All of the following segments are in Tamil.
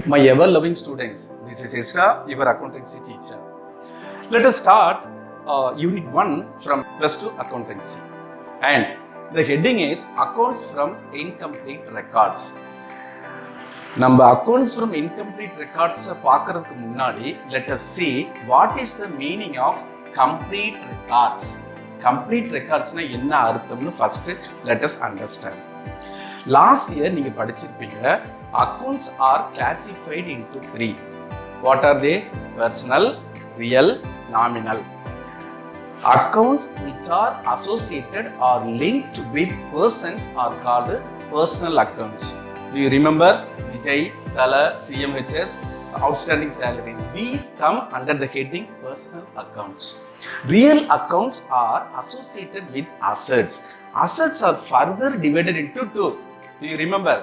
My ever-loving students, this is Ezra, your accountancy teacher. Let us start Unit 1 from Plus 2 Accountancy. And the heading is Accounts from Incomplete Records. நம்ம accounts from incomplete records பார்க்கறதுக்கு முன்னாடி let us see what is the meaning of complete records. Complete recordsனா என்ன அர்த்தம்னு first let us understand. Last year நீங்க படிச்சிருப்பீங்க accounts are classified into 3. What are they? Personal, real, nominal. Accounts which are associated or linked with persons are called personal accounts. Do you remember Vijay, Tala, CMHS, outstanding salary? These come under the heading personal accounts. Real accounts are associated with assets. Assets are further divided into 2. Do you remember?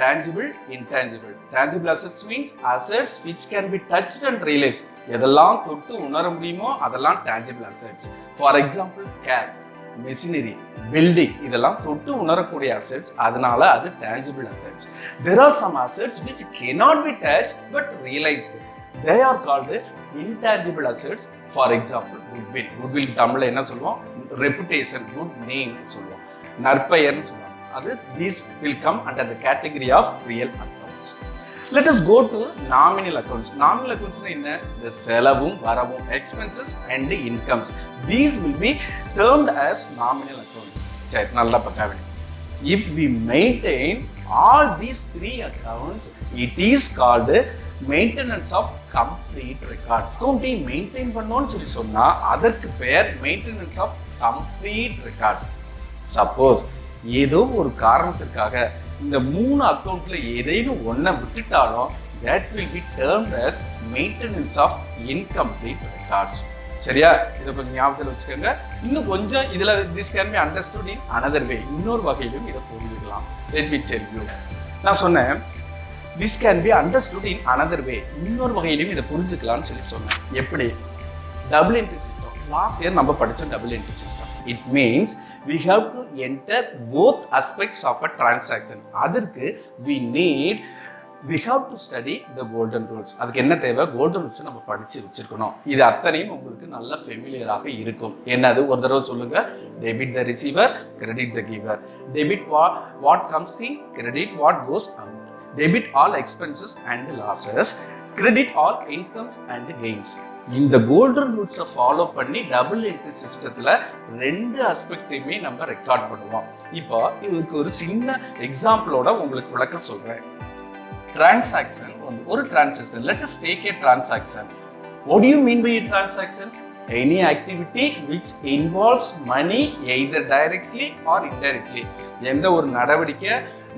Tangible, intangible. Tangible assets means assets which can be touched and realized. எதெல்லாம் தொட்டு உணர முடியுமோ அதெல்லாம் tangible assets. For example, cash, machinery, building இதெல்லாம் தொட்டு உணரக்கூடிய assets. அதனால அது tangible assets. There are some assets which cannot be touched but realized. They are called intangible assets. For example, goodwill. Goodwill தமிழ்ல என்ன சொல்லுவோம்? Reputation, good name சொல்லுவோம். நற்பெயர்னு சொல்லுவோம். These will come under the category of real accounts. Let us go to nominal accounts. Nominal accounts is the செலவும் வரவும், expenses and the incomes. These will be termed as nominal accounts. சரி, நல்லா பார்க்க. If we maintain all these 3 accounts, it is called maintenance of complete records. Accounting maintain பண்ணோம்னு சொல்லி சொன்னா அதற்கு பேர் maintenance of complete records. Suppose ஏதோ ஒரு காரணத்திற்காக இந்த 3 அக்கவுண்ட்ல ஏதேனும் ஒன்றை விட்டுட்டாலும் that will be termed as maintenance of incomplete records. சரியா? இதை கொஞ்சம் ஞாபகத்தில் வச்சுக்கோங்க. இன்னும் கொஞ்சம் இதுல this can be understood in another way. இன்னொரு வகையிலும் இதை புரிஞ்சுக்கலாம். Let me tell you. நான் சொன்னேன் this can be understood in another way. இன்னொரு வகையிலும் இதை புரிஞ்சுக்கலாம்னு சொல்லி சொன்னேன். எப்படி? Double entry system. Last year நம்ம படிச்ச double entry system. It means we have to enter both aspects of a transaction. அதற்கு we have to study the golden rules. அதுக்கு என்ன தேவை? golden rules நம்ம படிச்சு வச்சிருக்கணும். இது அத்தனையும் உங்களுக்கு நல்ல ஃபெமிலியராக இருக்கும். என்னது? ஒரு தடவை சொல்லுங்க. Debit the receiver, credit the giver. Debit what comes in, credit what goes out. Debit all expenses and losses, credit all incomes and gains. இந்த கோல்டன் ரூல்ஸை ஃபாலோ பண்ணி டபுள் என்ட்ரி சிஸ்டத்தில் 2 ஆஸ்பெக்டையுமே நம்ம ரெக்கார்ட் பண்ணுவோம். இப்போ இதுக்கு ஒரு சின்ன எக்ஸாம்பிளோட உங்களுக்கு விளக்கம் சொல்றேன். டிரான்சாக்ஷன், ஒரு transaction. Let us take a transaction. What do you mean by a transaction? Any activity which involves money either directly or indirectly. எந்த ஒரு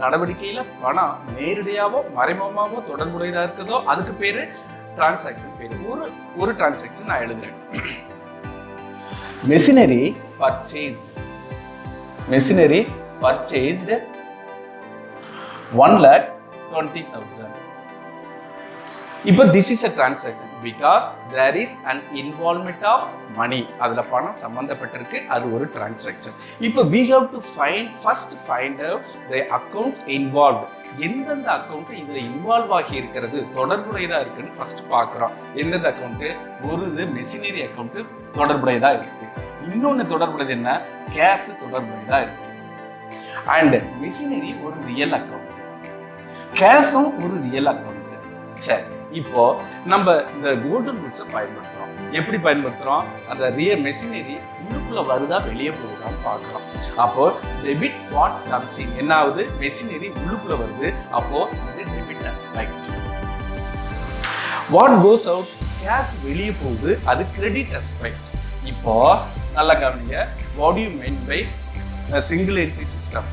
நடவடிக்கையில பணம் நேரடியாவோ மறைமுகமாவோ தொடர்புடையதா இருக்குதோ அதுக்கு பேரு டிரான்சாக்ஷன் பேரு. ஒரு டிரான்சாக்ஷன் நான் எழுதுறேன். Machinery purchased 1,20,000. இப்போ this is a transaction because there is an involvement of money. அதுல பணம் சம்பந்தப்பட்டிருக்கு, அது ஒரு transaction. இப்போ we have to first find out the accounts involved. எந்தெந்த அக்கௌண்ட் இதுல இன்வால்வ் ஆகி இருக்கிறது, தொடர்புடையதா இருக்குன்னு ஃபர்ஸ்ட் பார்க்குறோம். எந்தெந்த அக்கௌண்ட்? ஒரு மெஷினரி அக்கௌண்ட் தொடர்புடையதா இருக்கு. இன்னொன்னு தொடர்புடையது என்ன? கேஷ் தொடர்புடையதா இருக்கு. அண்ட் மெஷினரி ஒரு ரியல் அக்கௌண்ட், கேஷும் ஒரு ரியல் அக்கௌண்ட். சரி, இப்போ நம்ம இந்த கோல்டன் ரூல்ஸை பயன்படுத்துறோம். எப்படி பயன்படுத்துறோம்? அந்த ரியல் மெஷினரி உள்ளுக்குள்ள வருதா வெளியே போகுதான்னு பார்க்குறோம். அப்போ டெபிட் வாட் கம்ஸ் இன். என்ன ஆகுது? மெஷினரி உள்ளுக்குள்ள வருது. அப்போ இது debit aspect. What goes out? Cash வெளியே போகுது, அது கிரெடிட் அஸ்பெக்ட். இப்போ நல்லா கவனிங்க. What do you mean by single entry system?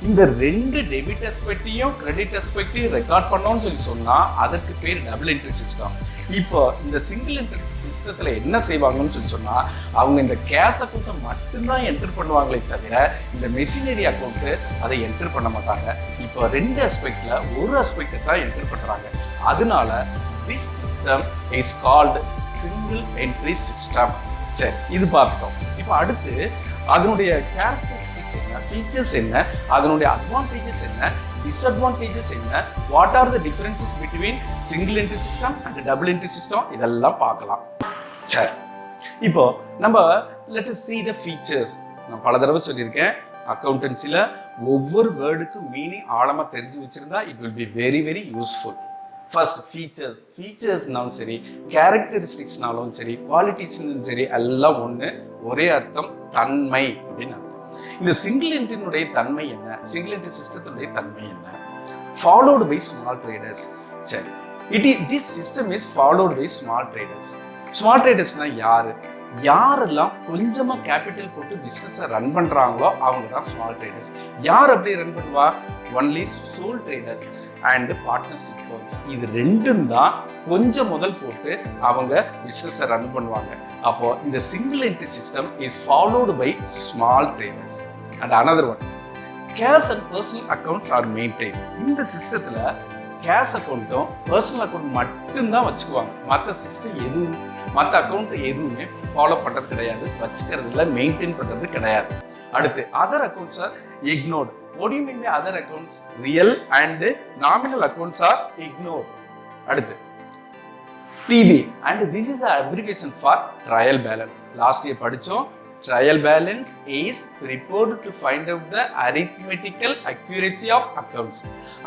இந்த 2 டெபிட் அஸ்பெக்டையும் கிரெடிட் அஸ்பெக்டையும் ரெக்கார்ட் பண்ணோம்னு சொல்லி சொன்னா அதற்கு பேர் டபுள் என்ட்ரி சிஸ்டம். இப்போ இந்த சிங்கிள் என்ட்ரி சிஸ்டத்துல என்ன செய்வாங்கன்னு சொல்லி சொன்னா அவங்க இந்த கேஷ் அக்கௌண்ட்டை மட்டும்தான் என்டர் பண்ணுவாங்களே தவிர இந்த மெஷினரி அக்கௌண்ட் அதை என்டர் பண்ண மாட்டாங்க. இப்போ 2 அஸ்பெக்ட்ல ஒரு அஸ்பெக்ட் தான் என்டர் பண்றாங்க. அதனால this system is called single entry system. சரி, இது பார்த்தோம். இப்போ அடுத்து அதனுடைய கேரக்டரிஸ்டிக்ஸ் என்ன, ஃபீச்சர்ஸ் என்ன, அதனுடைய அட்வான்டேஜஸ் என்ன, டிஸ்அட்வான்டேஜஸ் என்ன, what are the differences between single entry system and double entry system, இதெல்லாம் பார்க்கலாம். சரி, இப்போ நம்ம let us see the features. நான் பல தடவை சொல்லியிருக்கேன், அக்கௌண்டன்சில ஒவ்வொரு வேர்டுக்கும் மீனிங் ஆழமா தெரிஞ்சு வச்சிருந்தா it will be very very useful. First ஃபீச்சர்ஸ்னாலும் சரி, கேரக்டரிஸ்டிக்ஸ்னாலும் சரி, குவாலிட்டிஸ்னாலும் சரி, எல்லாம் ஒன்று, ஒரே அர்த்தம், தன்மை அப்படின்னு அர்த்தம். இந்த சிங்கிள் என்ட்ரினுடைய தன்மை என்ன, சிங்கிள் என்ட்ரி சிஸ்டத்தினுடைய தன்மை என்ன? Followed by small traders. சரி, this system is followed by small traders. Small ட்ரேடர்ஸ்னா யாரு? யாரெல்லாம் கொஞ்சமா கேபிட்டல் போட்டு பிசினஸை ரன் பண்றாங்களோ அவங்க தான் ஸ்மால் ட்ரேடர்ஸ். யார் அப்படி ரன் பண்ணுவா? Only sole traders and partnership firms. இது ரெண்டும் தான் கொஞ்சம் முதல் போட்டு அவங்க பிசினஸை ரன் பண்ணுவாங்க. அப்போ இந்த single entry system is followed by small traders. And another one, cash and personal accounts are maintain. இந்த சிஸ்டத்துல கேஷ் அக்கௌண்ட்டும் பர்சனல் அக்கௌண்ட் மட்டும்தான் வச்சுக்குவாங்க. மற்ற சிஸ்டம் எதுவும், மற்ற அக்கௌண்ட் எதுவுமே ஃபாலோ பண்றது கிடையாது, வச்சுக்கிறது இல்லை, மெயின்டைன் பண்றது கிடையாது. அடுத்து other accounts are ignored. What do you mean by other accounts? Real and nominal accounts are ignored. அடுத்து TB, and this is an abbreviation for trial balance. Last year படிச்சோம், trial balance is prepared to find out the arithmetical accuracy of accounts.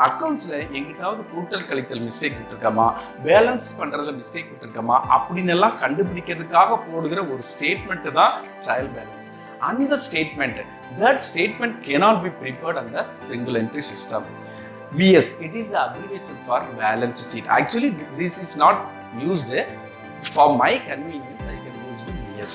அக்கவுண்ட்ஸ்ல எங்கிட்டாவது கூட்டல் கழித்தல் மிஸ்டேக் விட்டுருக்கமா, பேலன்ஸ் பண்றதுல மிஸ்டேக் விட்டுருக்கமா அப்படின்னு எல்லாம் கண்டுபிடிக்கிறதுக்காக போடுகிற ஒரு ஸ்டேட்மெண்ட் தான் ட்ரையல் பேலன்ஸ். அந்த statement, that statement cannot be prepared on the single entry system. BS, it is the abbreviation for balance sheet. Actually this is not used. For my convenience I can use BS.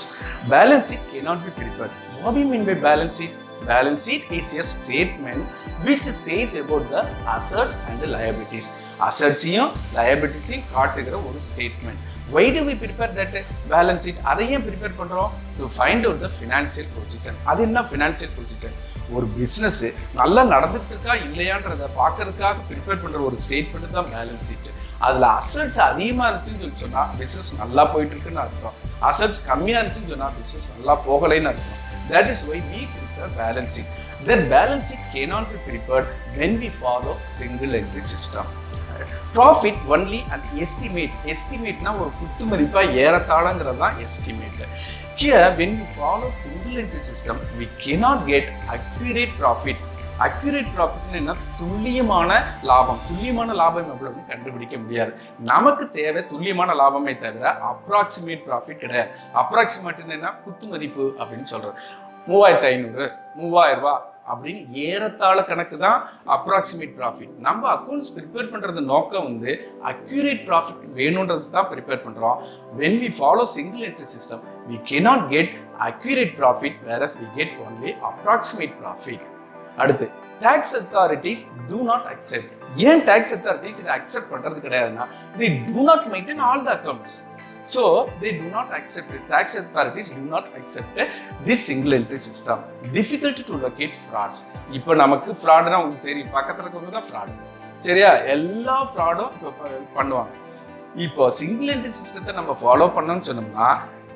Balance sheet cannot be prepared. What do you mean by balance sheet? Balance sheet is a statement which says about the assets and the liabilities. Assets-ஐயும் liabilities-ஐயும் காட்டுகிற ஒரு statement. Why do we prepare that balance sheet? அதை ஏன் prepare பண்றோம்? To find out the financial position. அது என்ன financial position? ஒரு பிசினஸ் நல்லா நடந்துட்டு இருக்கா இல்லையான்றதை பார்க்கறதுக்காக ப்ரிப்பேர் பண்ற ஒரு ஸ்டேட்மெண்ட் தான் பேலன்ஸ் ஷீட். அதுல அசட்ஸ் அதிகமா இருந்துச்சுன்னு சொன்னா பிசினஸ் நல்லா போயிட்டு இருக்குன்னு அர்த்தம். அசட்ஸ் கம்மியா இருந்துச்சுன்னு சொன்னா பிசினஸ் நல்லா போகலைன்னு அர்த்தம். That is why we prepare balance sheet. That balance sheet cannot be prepared when we follow single entry system. Profit only an estimate. Estimate na ஒரு குத்து மதிப்பா ஏறத்தாழங்கிறது தான் estimate. Here when we follow single entry system we cannot get accurate profit. Accurate profit என்ன, துல்லியமான லாபம். துல்லியமான லாபம் எவ்வளவுன்னு கண்டுபிடிக்க முடியாது. நமக்கு தேவை துல்லியமான லாபமே தவிர அப்ராக்சிமேட் ப்ராஃபிட் கிடையாது. அப்ராக்சிமேட் என்ன, குத்து மதிப்பு அப்படின்னு சொல்றது. 3500, 3000 ரூபாய் அப்படின்னு ஏறத்தாழ கணக்கு தான் அப்ராக்சிமேட் ப்ராஃபிட். நம்ம அக்கௌண்ட்ஸ் ப்ரிப்பேர் பண்றது நோக்கம் வந்து அக்யூரேட் ப்ராஃபிட் வேணும்ன்றது தான் ப்ரிப்பேர் பண்றோம். when we follow single entry system we cannot get accurate profit whereas we get only approximate profit. அடுத்து tax authorities do not accept. ஏன் tax authorities இதை accept பண்றது கிடையாதுன்னா they do not maintain all the accounts. So they do not accept it. Tax authorities do not accept this single entry system. Difficult to locate frauds. இப்போ நமக்கு ஃப்ராட்னா உங்களுக்கு தெரியும், பக்கத்துல இருக்கவங்க தான் ஃப்ராட். சரியா, எல்லா ஃப்ராடும் பண்ணுவாங்க. இப்போ சிங்கிள் என்ட்ரி சிஸ்டத்தை நம்ம ஃபாலோ பண்ணோம்னு சொன்னோம்னா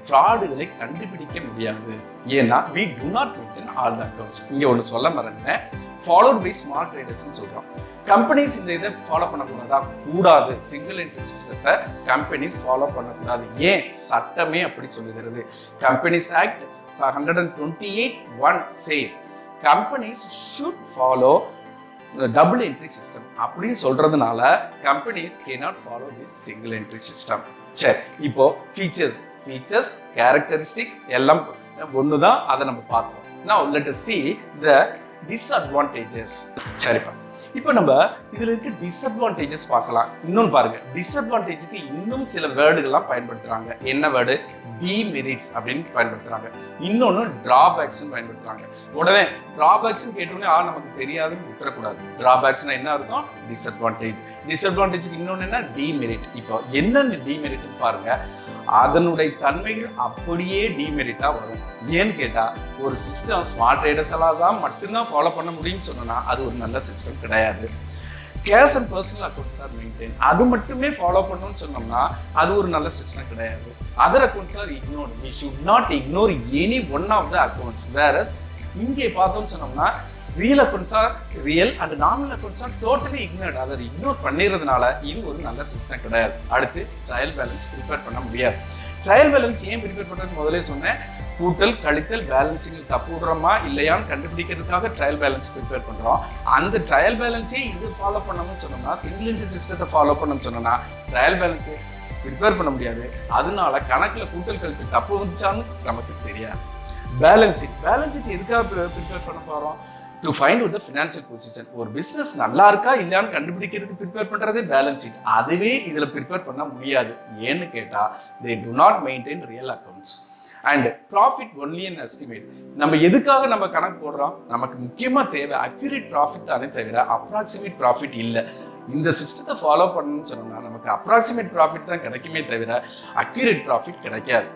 ஃப்ராடுகளை கண்டுபிடிக்க முடியாது. ஏன்னா we do not maintain all the accounts. இங்க ஒன்று சொல்ல மறந்தேன், followed by small traders சொல்றோம். கம்பெனிஸ் இந்த இதை ஃபாலோ பண்ணக்கூடாதா? கூடாது. சிங்கிள் என்ட்ரி சிஸ்டத்தை கம்பெனிஸ் ஃபாலோ பண்ணக்கூடாது. ஏன்? சட்டமே அப்படி சொல்லுகிறது. Companies act 128(1) says companies should follow double entry system அப்படின்னு சொல்றதுனால companies cannot follow this single entry system. சரி, இப்போ ஃபீச்சர்ஸ் கேரக்டரிஸ்டிக்ஸ் எல்லாம் ஒண்ணுதான், அதை நம்ம பார்க்கிறோம். Now let us see the disadvantages. சரிப்பா, இப்போ நம்ம இதுல இருக்க டிஸ்அட்வான்டேஜஸ் பார்க்கலாம். இன்னொன்னு பாருங்க, டிஸ்அட்வான்டேஜுக்கு இன்னும் சில வேர்டுகள்லாம் பயன்படுத்துறாங்க. என்ன வேர்டு? டிமெரிட்ஸ் அப்படின்னு பயன்படுத்துறாங்க. இன்னொன்னு டிராபேக்ஸ் பயன்படுத்துறாங்க. உடனே டிராபேக்ஸ் கேட்டோடனே நமக்கு தெரியாதுன்னு விட்டுறக்கூடாது. டிராபேக்ஸ்னா என்ன அர்த்தம்? டிஸ்அட்வான்டேஜ். டிஸ்அட்வான்டேஜுக்கு இன்னொன்னு என்ன? டிமெரிட். இப்போ என்னென்ன டிமெரிட் பாருங்க, அதனுடைய தன்மைகள் அப்படியே டிமெரிட்டா வரும். ஏன்னு கேட்டா, ஒரு சிஸ்டம் ஸ்மார்ட் ட்ரேடர்ஸ் எல்லாம் தான் மட்டும்தான் ஃபாலோ பண்ண முடியும்னு சொன்னா அது ஒரு நல்ல சிஸ்டம் கிடையாது. Cash and personal accounts are maintain. அது மட்டுமே ஃபாலோ பண்ணணும்னு சொன்னோம்னா அது ஒரு நல்ல சிஸ்டம் கிடையாது. Other accounts are ignored. we should not ignore any one of the accounts. whereas இங்கே பார்த்தோம்னு சொன்னோம்னா real accounts are real and normal accounts are totally ignored. அதை இக்னோர் பண்ணிடுறதுனால இது ஒரு நல்ல சிஸ்டம் கிடையாது. அடுத்து ட்ரையல் பேலன்ஸ் ப்ரிப்பேர் பண்ண முடியாது. ட்ரையல் பேலன்ஸ் ஏன் ப்ரிப்பேர் பண்ணுறது முதலே சொன்னேன். கூட்டல் கழித்தல் பேலன்ஸிங் தப்பு விடுறோமா இல்லையான்னு கண்டுபிடிக்கிறதுக்காக ட்ரையல் பேலன்ஸ் ப்ரிப்பேர் பண்ணுறோம். அந்த ட்ரையல் பேலன்ஸே இது ஃபாலோ பண்ணணும்னு சொன்னோம்னா சிங்கிள் என்ட்ரி சிஸ்டத்தை ஃபாலோ பண்ணணும்னு சொன்னோம்னா ட்ரையல் பேலன்ஸு ப்ரிப்பேர் பண்ண முடியாது. அதனால கணக்கில் கூட்டல் கழித்து தப்பு வந்துச்சான்னு நமக்கு தெரியாது. பேலன்ஸ் ஷீட் எதுக்காக ப்ரிப்பேர் பண்ண போகிறோம்? To find out the financial position. ஒரு பிஸ்னஸ் நல்லா இருக்கா இல்லையான்னு கண்டுபிடிக்கிறதுக்கு ப்ரிப்பேர் பண்ணுறதே பேலன்ஸ் ஷீட். அதுவே இதில் ப்ரிப்பேர் பண்ண முடியாது. ஏன்னு கேட்டால் they do not maintain real accounts. And profit only an estimate. நம்ம எதுக்காக நம்ம கணக்கு போடுறோம்? நமக்கு முக்கியமாக தேவை அக்யூரேட் ப்ராஃபிட் தானே தவிர அப்ராக்சிமேட் ப்ராஃபிட் இல்லை. இந்த சிஸ்டத்தை ஃபாலோ பண்ணணும்னு சொன்னோம்னா நமக்கு அப்ராக்சிமேட் ப்ராஃபிட் தான் கிடைக்குமே தவிர அக்யூரேட் ப்ராஃபிட் கிடைக்காது.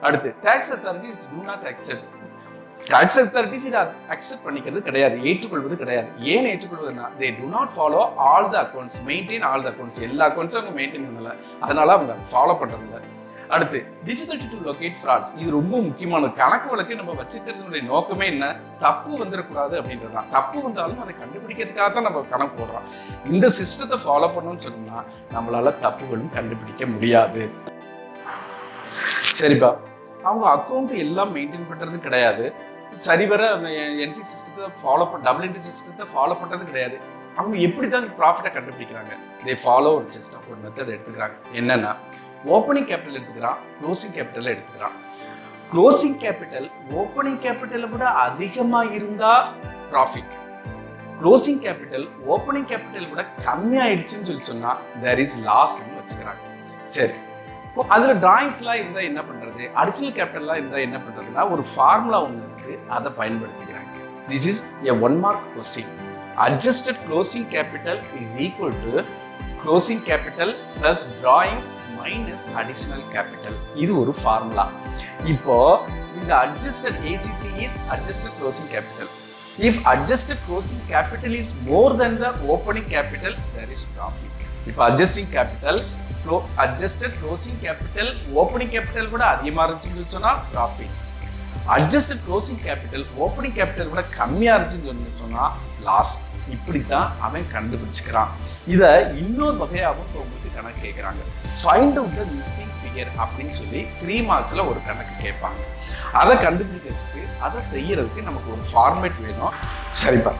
அடுத்து tax authorities do not accept. Tax authorities இதை அக்செப்ட் பண்ணிக்கிறது கிடையாது, ஏற்றுக்கொள்வது கிடையாது. ஏன் ஏற்றுக்கொள்வதுன்னா they do not follow all the accounts, maintain all the accounts. எல்லா அக்கௌண்ட்ஸும் அவங்க மெயின்டைன் பண்ணல, அதனால அவங்க ஃபாலோ பண்றதில்ல. அடுத்து டிஃபிகல்ட்டி டு லொகேட் ஃப்ராட்ஸ். இது ரொம்ப முக்கியமானது. கணக்கு வழக்கு நம்ம வச்சுக்கிறதுனுடைய நோக்கமே என்ன? தப்பு வந்துடக்கூடாது அப்படின்றதான். தப்பு வந்தாலும் அதை கண்டுபிடிக்கிறதுக்காக தான் நம்ம கணக்கு போடுறோம். இந்த சிஸ்டத்தை ஃபாலோ பண்ணணும்னு சொன்னோம்னா நம்மளால தப்புகளும் கண்டுபிடிக்க முடியாது. சரிப்பா, அவங்க அக்கௌண்ட் எல்லாம் மெயின்டைன் பண்றது கிடையாது, சரிவர என்ட்ரி சிஸ்டத்தை ஃபாலோ டபுள் என்ட்ரி சிஸ்டத்தை ஃபாலோ பண்றது கிடையாது. அவங்க எப்படி தான் ப்ராஃபிட்டை கண்டுபிடிக்கிறாங்க? தே ஃபாலோ ஒரு சிஸ்டம், ஒரு மெத்தட் எடுத்துக்கிறாங்க. என்னன்னா ஓப்பனிங் கேபிட்டல் எடுத்துக்கிறான், க்ளோசிங் கேபிட்டல் எடுத்துக்கிறான். க்ளோசிங் கேபிட்டல் ஓப்பனிங் கேபிட்டலை விட அதிகமா இருந்தா profit, closing capital opening capital விட கம்மியாயிடுச்சுன்னு சொல்லி சொன்னா தேர் இஸ் லாஸ்ன்னு வச்சுக்கிறாங்க. சரி, அதுல டிராயிங்ஸ்லாம் இருந்தா என்ன பண்றது, அடிஷனல் கேபிட்டல்லாம் இருந்தா என்ன பண்றதுன்னா ஒரு ஃபார்முலா ஒன்று இருக்கு, அதை பயன்படுத்திக்கிறாங்க. This is a 1 mark question. Adjusted closing capital is equal to closing capital plus drawings minus additional capital. இது ஒரு ஃபார்முலா. இப்போ இந்த adjusted ACC is adjusted closing capital. If adjusted closing capital is more than the opening capital, there is profit. இப்போ adjusted closing capital opening capital விட அதிகமா இருந்துச்சுன்னு சொன்னா profit. adjusted closing capital opening capital விட கம்மியா இருந்துச்சுன்னு சொன்னா லாஸ். இப்படித்தான் அவன் கண்டுபிடிச்சுக்கிறான். இத இன்னொரு வகையாகவும் உங்களுக்கு கணக்கு கேட்கிறாங்க. Find out the missing figure அப்படின்னு சொல்லி 3 மார்க்ஸ்ல ஒரு கணக்கு கேட்பாங்க. அதை கண்டுபிடிக்கிறதுக்கு அதை செய்யறதுக்கு நமக்கு ஒரு ஃபார்மேட் வேணும். சரிப்பா,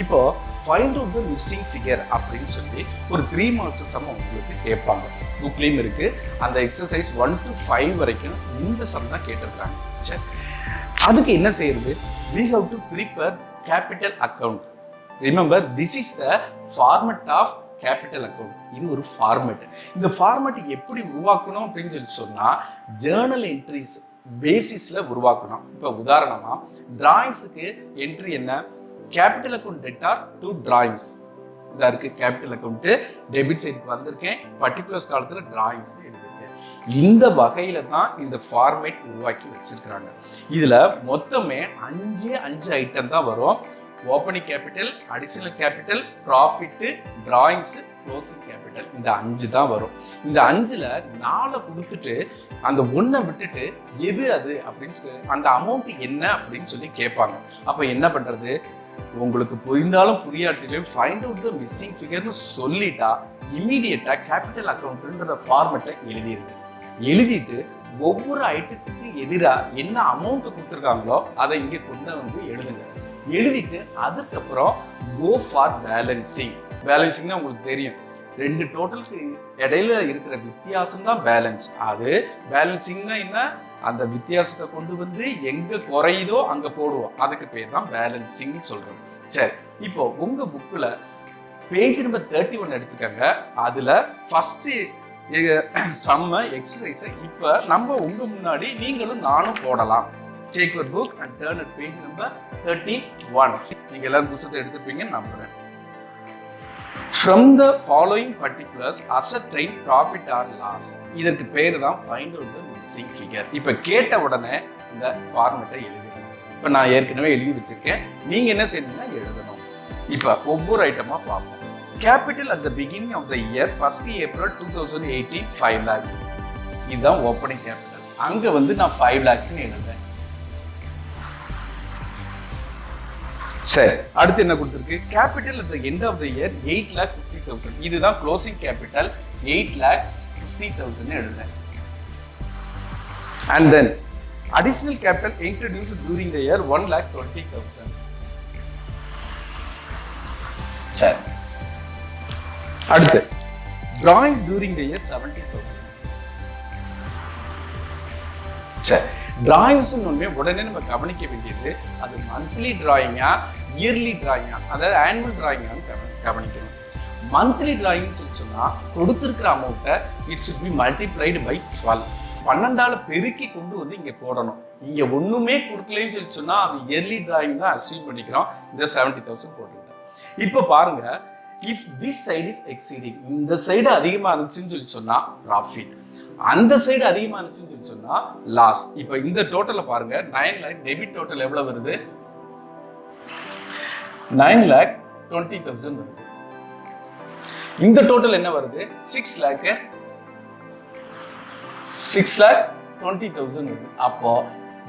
இப்போ find out the missing figure அப்படின்னு சொல்லி ஒரு 3 மார்க்ஸ் சம் உங்களுக்கு கேட்பாங்க. புக்லேயும் இருக்கு. அந்த எக்ஸசைஸ் 1 to 5 வரைக்கும் இந்த சம் தான் கேட்டிருக்காங்க. சரி, அதுக்கு என்ன செய்யறது? we have to prepare capital account. remember this is the format of capital account. இது ஒரு ஃபார்மேட். இந்த ஃபார்மேட் எப்படி உருவாக்கணும் அப்படின்னு சொல்லி சொன்னா ஜேர்னல் என்ட்ரிஸ் பேசிஸ்ல உருவாக்கணும். இப்போ உதாரணமா டிராயிங்ஸுக்கு என்ட்ரி என்ன? Capital account debtor to drawings. இதா இருக்கு கேபிட்டல் அக்கௌண்ட், டெபிட் சைடுக்கு வந்திருக்கேன், பர்டிகுலர்ஸ் காலத்துல டிராயிங்ஸ் எடுத்திருக்கேன். இந்த வகையில தான் இந்த ஃபார்மேட் உருவாக்கி வச்சிருக்கிறாங்க. இதுல மொத்தமே 5 ஐட்டம் தான் வரும். Opening capital, additional capital, profit, drawings, closing capital. இந்த 5 தான் வரும். இந்த 5ல 4 கொடுத்துட்டு அந்த 1 விட்டுட்டு எது அது அப்படின்னு சொல்லி அந்த அமௌண்ட் என்ன அப்படின்னு சொல்லி கேட்பாங்க. அப்ப என்ன பண்றது? உங்களுக்கு புரிந்தாலும் புரியாட்டிலும் ஃபைண்ட் அவுட் த மிஸ்ஸிங் ஃபிகர்னு சொல்லிட்டா இமீடியட்டா கேபிட்டல் அக்கௌண்ட்ன்ற ஃபார்மேட்டை எழுதிட்டு ஒவ்வொரு ஐட்டத்துக்கு எதிராக என்ன அமௌண்ட் கொடுத்துருக்காங்களோ அதை இங்கே கொண்டு வந்து எழுதுங்க. எழுதிட்டு அதுக்கப்புறம் கோ ஃபார் பேலன்சிங். பேலன்சிங்னா உங்களுக்கு தெரியும், 2 டோட்டலுக்கு இடையில இருக்கிற வித்தியாசம் தான் பேலன்ஸ். அது பேலன்சிங்னா என்ன? அந்த வித்தியாசத்தை கொண்டு வந்து எங்க குறையுதோ அங்க போடுவோம். அதுக்கு பேர் தான் பேலன்சிங் சொல்றோம். சரி, இப்போ உங்க புக்ல பேஜ் நம்பர் 31 எடுத்துக்கங்க. அதுல ஃபர்ஸ்ட் சம்ம எக்ஸசைஸை இப்ப நம்ம உங்க முன்னாடி நீங்களும் நானும் போடலாம். Take your book and turn at page number 31. நீங்க எல்லாரும் புத்தகத்தை எடுத்துப்பீங்கன்னு நம்புறேன். From the following particulars ascertain profit or loss. இதற்கு பேரு தான் find out the missing figure. இப்ப கேட்ட உடனே இந்த ஃபார்மேட்டை எழுதுங்க. இப்ப நான் ஏற்கனவே எழுதி வச்சிருக்கேன். நீங்க என்ன செய்யணும்னா எழுதணும். இப்ப ஒவ்வொரு ஐட்டமா பார்ப்போம். capital at the beginning of the year 1st April 2018 5 lakhs. இதுதான் ஓப்பனிங் கேபிட்டல். அங்க வந்து நான் 5 lakhs எழுதுறேன். சரி, அடுத்து என்ன கொடுத்திருக்கு? capital at the end of the year 8,50,000. இதுதான் க்ளோசிங் கேபிட்டல் 8,50,000 எழுதுறேன். And then additional capital introduced during the year 1,20,000. சரி, அடுத்து drawings during the year 70,000. சரி, drawings உடனே நம்ம கவனிக்க வேண்டியது அது மந்த்லி டிராயிங்கா இயர்லி டிராயிங்கா, அதாவது ஆனுவல் டிராயிங்கான்னு கவனிக்கணும். மந்த்லி டிராயிங் சொன்னா கொடுத்திருக்கிற அமௌண்ட்டை it should be multiplied by 12. 12ஆல பெருக்கி கொண்டு வந்து இங்க போடணும். இங்க ஒண்ணுமே கொடுக்கலன்னு சொல்லி சொன்னா அது இயர்லி டிராயிங் தான் அசீவ் பண்ணிக்கிறோம். இந்த 70,000 போட்டுக்கிட்டேன். இப்போ பாருங்க, if this side is exceeding, இந்த சைடு அதிகமா இருந்துச்சுன்னு சொல்லி சொன்னா ப்ராஃபிட், அந்த சைடு அதிகமா இருந்துச்சுன்னு சொல்லி சொன்னா லாஸ். இப்போ இந்த டோட்டலை பாருங்க, 9 lakh டெபிட் டோட்டல் எவ்வளவு வருது? 9,20,000 வருது. இந்த டோட்டல் என்ன வருது? 6,20,000 வருது. அப்போ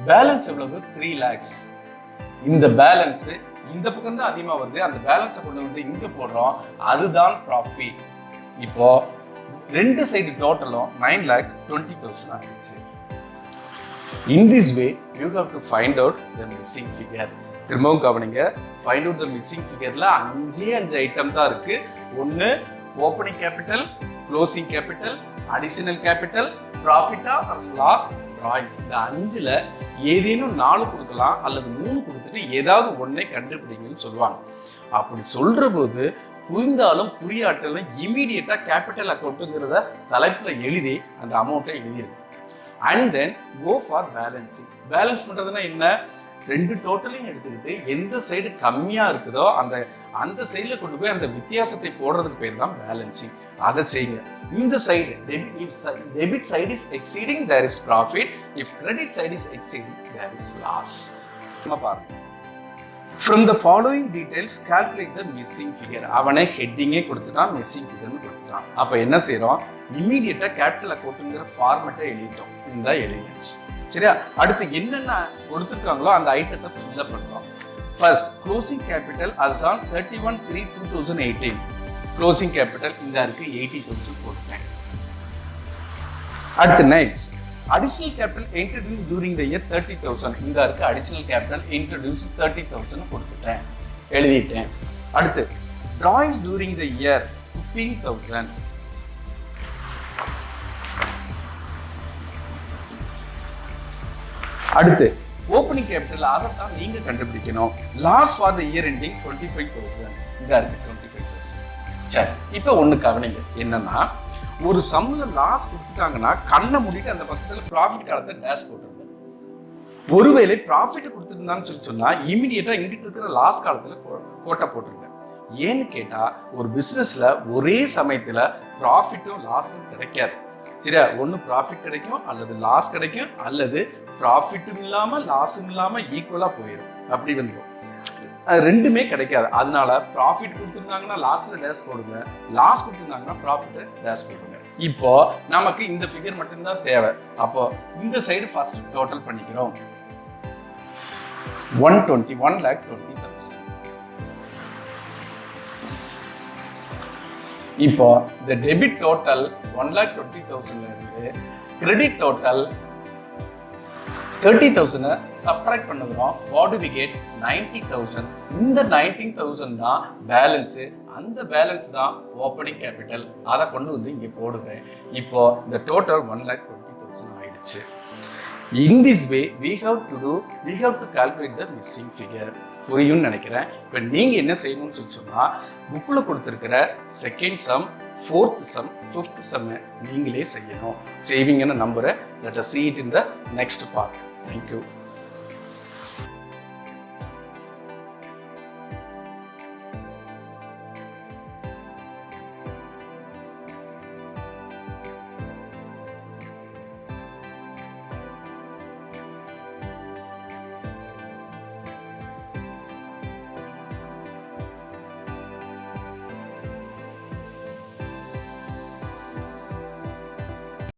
பேலன்ஸ் எவ்வளவு? 3 lakhs. இந்த பேலன்ஸ் இந்த பக்கம் தான் அதிகமா வருது, அந்த பேலன்ஸை கொண்டு வந்து இங்க போடுறோம், அதுதான் ப்ராஃபிட். இப்போ ரெண்டு சைடு டோட்டலும் 9,20,000 ஆயிடுச்சு. In this way you have to find out the missing figure. திரும்பவும் கவனிங்க, find out the missing figureல 5 ஐட்டம் தான் இருக்கு. ஒன்னு opening capital, closing capital, additional capital, ப்ராஃபிட்டா லாஸ், டிராயிங்ஸ். இந்த 5ல ஏதேனும் 4 கொடுக்கலாம் அல்லது 3 கொடுத்துட்டு ஏதாவது ஒன்றை கண்டுபிடிங்கன்னு சொல்லுவாங்க. அப்படி சொல்ற போது புரிந்தாலும் புரியாட்டாலும் இமீடியட்டா கேபிட்டல் அக்கௌண்ட்டுங்கிறத தலைப்புல எழுதி அந்த அமௌண்ட்டை எழுதிருக்கு. And then go for balancing. Balance பண்றதுன்னா என்ன? ரெண்டு டோட்டலையும் எடுத்துக்கிட்டு எந்த சைடு கம்மியா இருக்குதோ அந்த சைடுல கொண்டு போய் அந்த வித்தியாசத்தை போடுறதுக்கு பேர் தான் பேலன்சிங். அதை செய்யுங்க. இந்த side debit side is exceeding, there is profit. If credit side is exceeding, there is loss. பாருங்க, from the following details calculate the missing figure. அவனே ஹெட்டிங்கே கொடுத்துட்டான், மிஸ்ஸிங் ஃபிகர்னு கொடுத்துட்டான். அப்போ என்ன செய்யறோம்? இமீடியட்டா கேபிட்டல் அக்கௌண்ட்ங்கிற ஃபார்மேட்டை எழுதிட்டோம். இந்த எழுதியாச்சு. சரியா? அடுத்து என்னென்ன கொடுத்துருக்காங்களோ அந்த ஐட்டத்தை ஃபில் அப் பண்றோம். First closing capital as on 31/3/2018. Closing capital இந்த இருக்கு 80,000 போட்டுட்டேன். அடுத்து next additional capital introduced during the year 30,000. இந்த இருக்கு additional capital introduced 30,000 கொடுத்துட்டேன், எழுதிட்டேன். அடுத்து drawings during the year 15,000. அடுத்து ஓப்பனிங் கேபிட்டல், அதை தான் நீங்க கண்டுபிடிக்கணும். Loss for the year ending 25,000. இந்த இருக்கு 25,000. சரி, இப்போ ஒண்ணு கவனிங்க, என்னன்னா ஒரு சம்ல லாஸ் கொடுத்துட்டாங்கன்னா கண்ணை மூடிட்டு அந்த பக்கத்துல ப்ராஃபிட் காலத்தை டேஷ் போட்டுருங்க. ஒருவேளை ப்ராஃபிட் கொடுத்துருந்தான்னு சொல்லி சொன்னா இமீடியட்டா இங்கிட்டு இருக்கிற லாஸ் காலத்துல கோட்டை போட்டுருங்க. ஏன்னு கேட்டா ஒரு பிசினஸ்ல ஒரே சமயத்துல ப்ராஃபிட்டும் லாஸும் கிடைக்காது. சரியா? ஒன்னு ப்ராஃபிட் கிடைக்கும் அல்லது லாஸ் கிடைக்கும், அல்லது ப்ராஃபிட்டும் இல்லாம லாஸும் இல்லாம ஈக்குவலா போயிடும். அப்படி வந்துடும், ரெண்டுமே கிடைக்காது. அதனால ப்ராஃபிட் கொடுத்துருந்தாங்கன்னா லாஸ்ல டேஷ் போடுங்க, லாஸ் கொடுத்துருந்தாங்கன்னா ப்ராஃபிட் டேஷ் போடுங்க. இப்போ நமக்கு இந்த ஃபிகர் மட்டும்தான் தேவை. அப்போ இந்த சைடு ஃபர்ஸ்ட் டோட்டல் பண்ணிக்கிறோம். 1,20,000. இப்போ இந்த டெபிட் டோட்டல் 1,20,000 இருந்து கிரெடிட் டோட்டல் 30,000 சப்ட்ராக்ட் பண்ணுறோம். What do we get? 90,000. இந்த 19,000 தான் பேலன்ஸ். அந்த பேலன்ஸ் தான் ஓப்பனிங் கேபிட்டல். அதை கொண்டு வந்து இங்கே போடுகிறேன். இப்போ இந்த டோட்டல் 1,20,000 ஆயிடுச்சு. In this way we have to calculate the missing figure. புரியும்னு நினைக்கிறேன். இப்போ நீங்க என்ன செய்யணும்னு சொன்னா புக்கில் கொடுத்துருக்கிற second sum, 4th sum, 5th sum நீங்களே செய்யணும். செய்வீங்கன்னு நம்புறேன். Let us see it in the next part. Thank you.